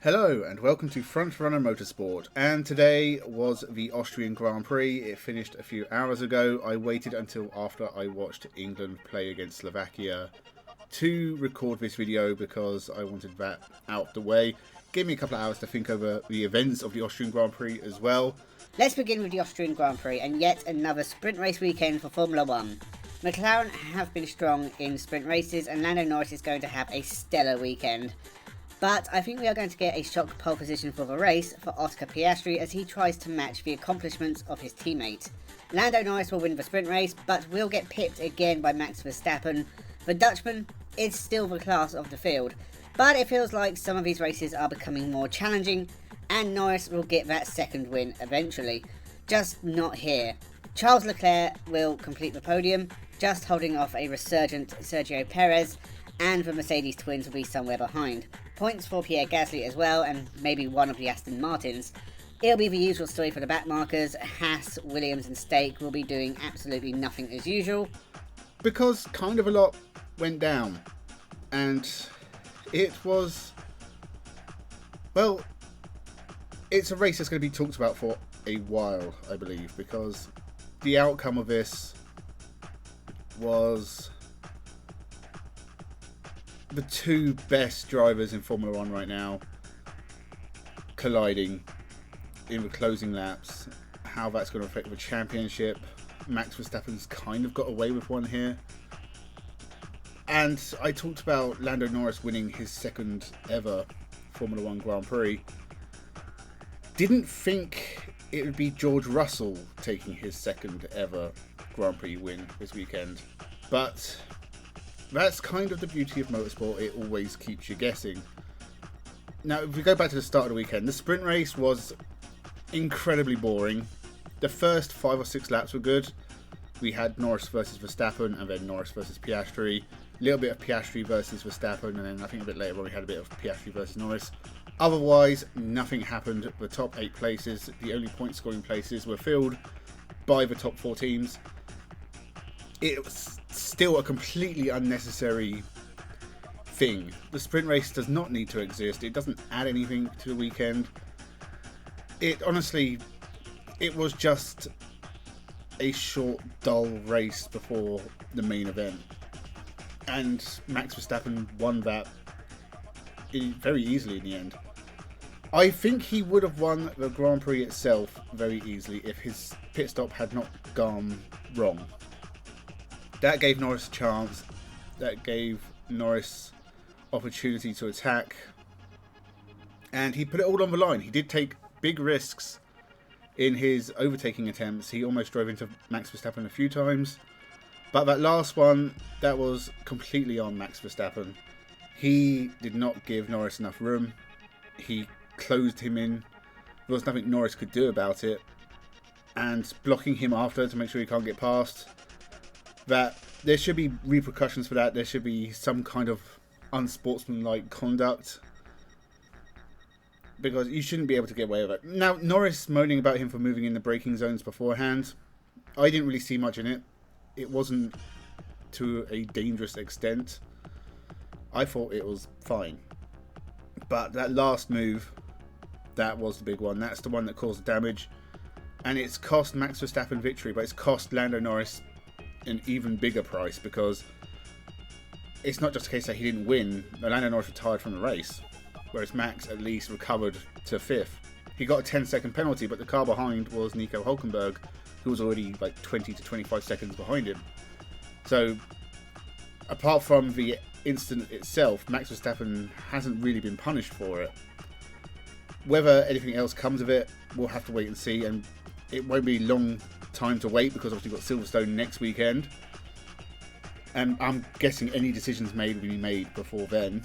Hello and welcome to Frontrunner Motorsport, and today was the Austrian Grand Prix. It finished a few hours ago. I waited until after I watched England play against Slovakia to record this video because I wanted that out the way. Gave me a couple of hours to think over the events of the Austrian Grand Prix as well. Let's begin with the Austrian Grand Prix and yet another sprint race weekend for Formula 1. McLaren have been strong in sprint races and Lando Norris is going to have a stellar weekend. But I think we are going to get a shock pole position for the race for Oscar Piastri as he tries to match the accomplishments of his teammate. Lando Norris will win the sprint race, but will get pipped again by Max Verstappen. The Dutchman is still the class of the field, but it feels like some of these races are becoming more challenging, and Norris will get that second win eventually. Just not here. Charles Leclerc will complete the podium, just holding off a resurgent Sergio Perez, and the Mercedes twins will be somewhere behind. Points for Pierre Gasly as well, and maybe one of the Aston Martins. It'll be the usual story for the backmarkers. Haas, Williams and Stake will be doing absolutely nothing as usual. Because kind of a lot went down, and it was, well, it's a race that's going to be talked about for a while, I believe, because the outcome of this was the two best drivers in Formula 1 right now colliding in the closing laps. How that's going to affect the championship. Max Verstappen's kind of got away with one here. And I talked about Lando Norris winning his second ever Formula 1 Grand Prix. Didn't think it would be George Russell taking his second ever Grand Prix win this weekend. But that's kind of the beauty of motorsport, it always keeps you guessing. Now, if we go back to the start of the weekend, the sprint race was incredibly boring. The first 5 or 6 laps were good. We had Norris versus Verstappen, and then Norris versus Piastri. A little bit of Piastri versus Verstappen, and then I think a bit later on we had a bit of Piastri versus Norris. Otherwise, nothing happened. The top 8 places, the only point scoring places, were filled by the top 4 teams. It was still a completely unnecessary thing. The sprint race does not need to exist. It doesn't add anything to the weekend. It honestly, it was just a short, dull race before the main event. And Max Verstappen won that very easily in the end. I think he would have won the Grand Prix itself very easily if his pit stop had not gone wrong. That gave Norris a chance. That gave Norris opportunity to attack. And he put it all on the line. He did take big risks in his overtaking attempts. He almost drove into Max Verstappen a few times. But that last one, that was completely on Max Verstappen. He did not give Norris enough room. He closed him in. There was nothing Norris could do about it. And blocking him after to make sure he can't get past. That there should be repercussions for that. There should be some kind of unsportsmanlike conduct, because you shouldn't be able to get away with it. Now, Norris moaning about him for moving in the braking zones beforehand, I didn't really see much in it. It wasn't to a dangerous extent. I thought it was fine. But that last move, that was the big one. That's the one that caused the damage. And it's cost Max Verstappen victory, but it's cost Lando Norris an even bigger price, because it's not just a case that he didn't win. Lando Norris retired from the race, whereas Max at least recovered to 5th. He got a 10-second penalty, but the car behind was Nico Hülkenberg, who was already like 20 to 25 seconds behind him. So apart from the incident itself, Max Verstappen hasn't really been punished for it. Whether anything else comes of it, we'll have to wait and see, and it won't be long time to wait because obviously we've got Silverstone next weekend, and I'm guessing any decisions made will be made before then.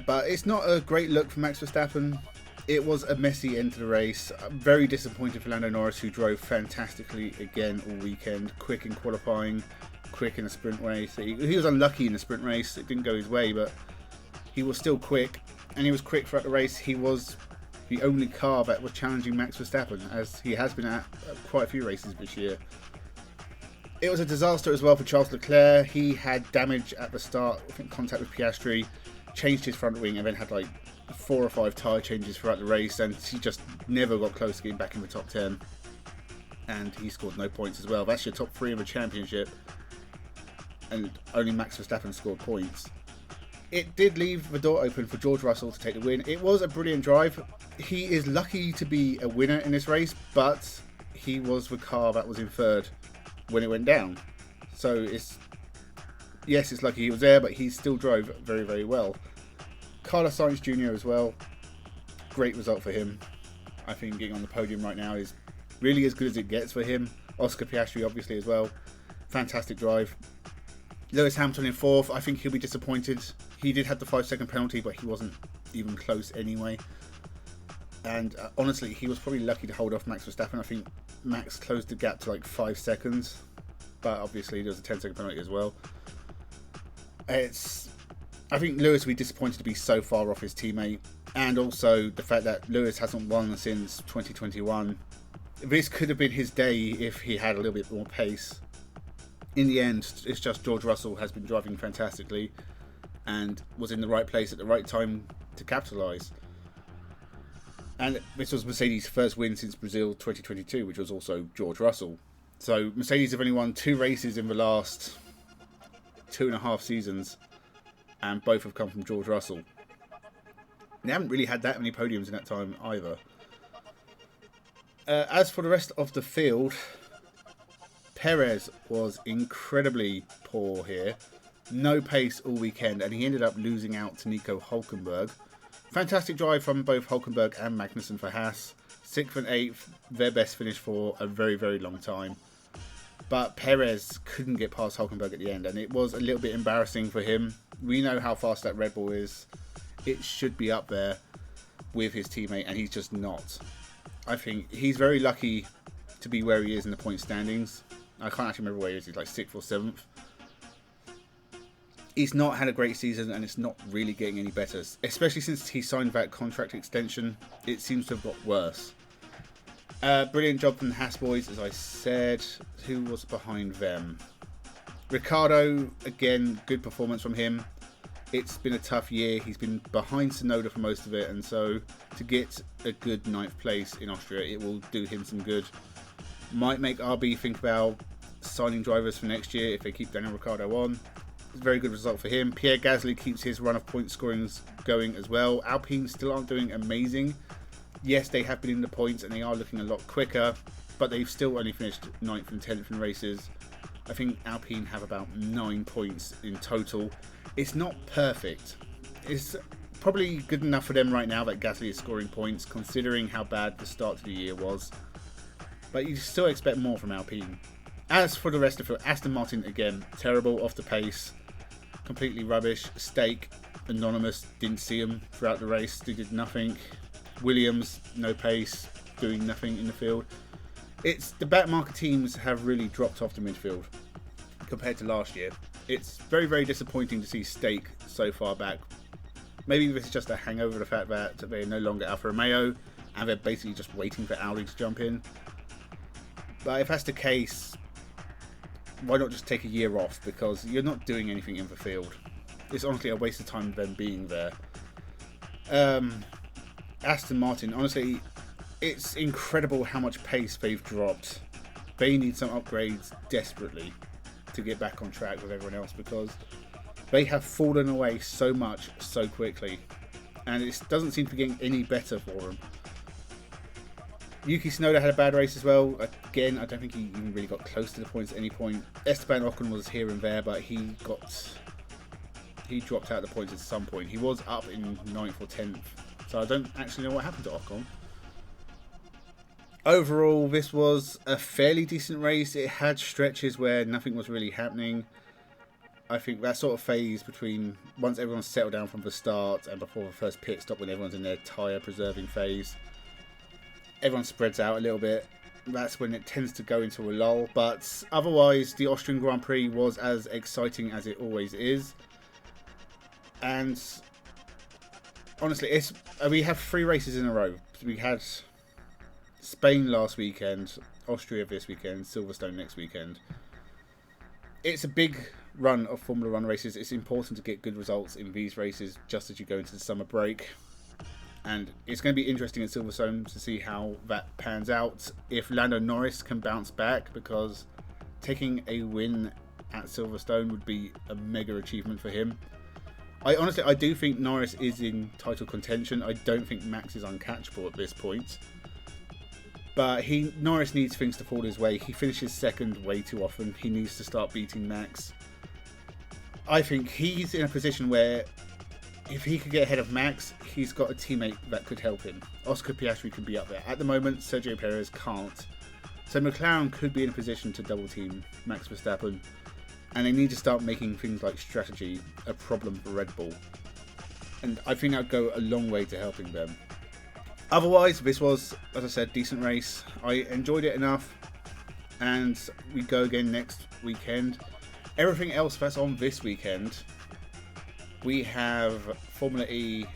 But it's not a great look for Max Verstappen. It was a messy end to the race. I'm very disappointed for Lando Norris, who drove fantastically again all weekend, quick in qualifying, quick in the sprint race. He was unlucky in the sprint race, it didn't go his way, but he was still quick, and he was quick throughout the race. He was the only car that was challenging Max Verstappen, as he has been at quite a few races this year. It was a disaster as well for Charles Leclerc. He had damage at the start, I think contact with Piastri, changed his front wing and then had like 4 or 5 tyre changes throughout the race, and he just never got close to getting back in the top 10. And he scored no points as well. That's your top 3 of the championship, and only Max Verstappen scored points. It did leave the door open for George Russell to take the win. It was a brilliant drive. He is lucky to be a winner in this race, but he was the car that was in third when it went down. So it's lucky he was there, but he still drove very, very well. Carlos Sainz Jr. as well. Great result for him. I think getting on the podium right now is really as good as it gets for him. Oscar Piastri obviously as well. Fantastic drive. Lewis Hamilton in 4th. I think he'll be disappointed. He did have the 5-second penalty, but he wasn't even close anyway. And honestly, he was probably lucky to hold off Max Verstappen. I think Max closed the gap to like 5 seconds. But obviously there was a 10-second penalty as well. I think Lewis will be disappointed to be so far off his teammate. And also the fact that Lewis hasn't won since 2021. This could have been his day if he had a little bit more pace. In the end, it's just George Russell has been driving fantastically and was in the right place at the right time to capitalise. And this was Mercedes' first win since Brazil 2022, which was also George Russell. So Mercedes have only won 2 races in the last 2.5 seasons, and both have come from George Russell. They haven't really had that many podiums in that time either. As for the rest of the field, Perez was incredibly poor here. No pace all weekend, and he ended up losing out to Nico Hülkenberg. Fantastic drive from both Hülkenberg and Magnussen for Haas. 6th and 8th, their best finish for a very, very long time. But Perez couldn't get past Hülkenberg at the end, and it was a little bit embarrassing for him. We know how fast that Red Bull is. It should be up there with his teammate, and he's just not. I think he's very lucky to be where he is in the point standings. I can't actually remember where he is. He's like 6th or 7th. He's not had a great season, and it's not really getting any better. Especially since he signed that contract extension, it seems to have got worse. Brilliant job from the Haas boys, as I said. Who was behind them? Ricciardo, again, good performance from him. It's been a tough year. He's been behind Tsunoda for most of it, and so to get a good 9th place in Austria, it will do him some good. Might make RB think about signing drivers for next year if they keep Daniel Ricciardo on. It's a very good result for him. Pierre Gasly keeps his run of point scorings going as well. Alpine still aren't doing amazing. Yes, they have been in the points and they are looking a lot quicker, but they've still only finished 9th and 10th in races. I think Alpine have about 9 points in total. It's not perfect. It's probably good enough for them right now that Gasly is scoring points, considering how bad the start to the year was. But you still expect more from Alpine. As for the rest of it, Aston Martin, again, terrible, off the pace, completely rubbish. Stake, anonymous, didn't see him throughout the race, they did nothing. Williams, no pace, doing nothing in the field. It's the backmarker teams have really dropped off the midfield compared to last year. It's very, very disappointing to see Stake so far back. Maybe this is just a hangover of the fact that they're no longer Alfa Romeo and they're basically just waiting for Audi to jump in. But if that's the case, why not just take a year off? Because you're not doing anything in the field. It's honestly a waste of time them being there. Aston Martin, honestly, it's incredible how much pace they've dropped. They need some upgrades desperately to get back on track with everyone else, because they have fallen away so much so quickly, and it doesn't seem to be getting any better for them. Yuki Tsunoda had a bad race as well. Again, I don't think he even really got close to the points at any point. Esteban Ocon was here and there, but he dropped out of the points at some point. He was up in 9th or 10th, so I don't actually know what happened to Ocon. Overall, this was a fairly decent race. It had stretches where nothing was really happening. I think that sort of phase between once everyone's settled down from the start and before the first pit stop, when everyone's in their tyre preserving phase, everyone spreads out a little bit. That's when it tends to go into a lull. But otherwise, the Austrian Grand Prix was as exciting as it always is. And honestly, we have 3 races in a row. We had Spain last weekend, Austria this weekend, Silverstone next weekend. It's a big run of Formula 1 races, it's important to get good results in these races just as you go into the summer break. And it's going to be interesting at Silverstone to see how that pans out. If Lando Norris can bounce back, because taking a win at Silverstone would be a mega achievement for him. I do think Norris is in title contention. I don't think Max is uncatchable at this point. But Norris needs things to fall his way. He finishes second way too often. He needs to start beating Max. I think he's in a position where if he could get ahead of Max, he's got a teammate that could help him. Oscar Piastri can be up there. At the moment, Sergio Perez can't. So McLaren could be in a position to double team Max Verstappen. And they need to start making things like strategy a problem for Red Bull. And I think that would go a long way to helping them. Otherwise, this was, as I said, decent race. I enjoyed it enough. And we go again next weekend. Everything else that's on this weekend, we have Formula E,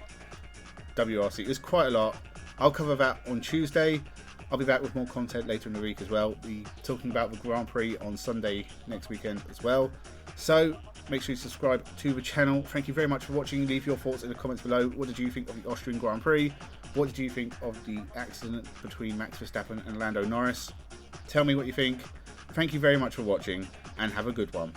WRC. There's quite a lot. I'll cover that on Tuesday. I'll be back with more content later in the week as well. We'll be talking about the Grand Prix on Sunday next weekend as well. So make sure you subscribe to the channel. Thank you very much for watching. Leave your thoughts in the comments below. What did you think of the Austrian Grand Prix? What did you think of the accident between Max Verstappen and Lando Norris? Tell me what you think. Thank you very much for watching and have a good one.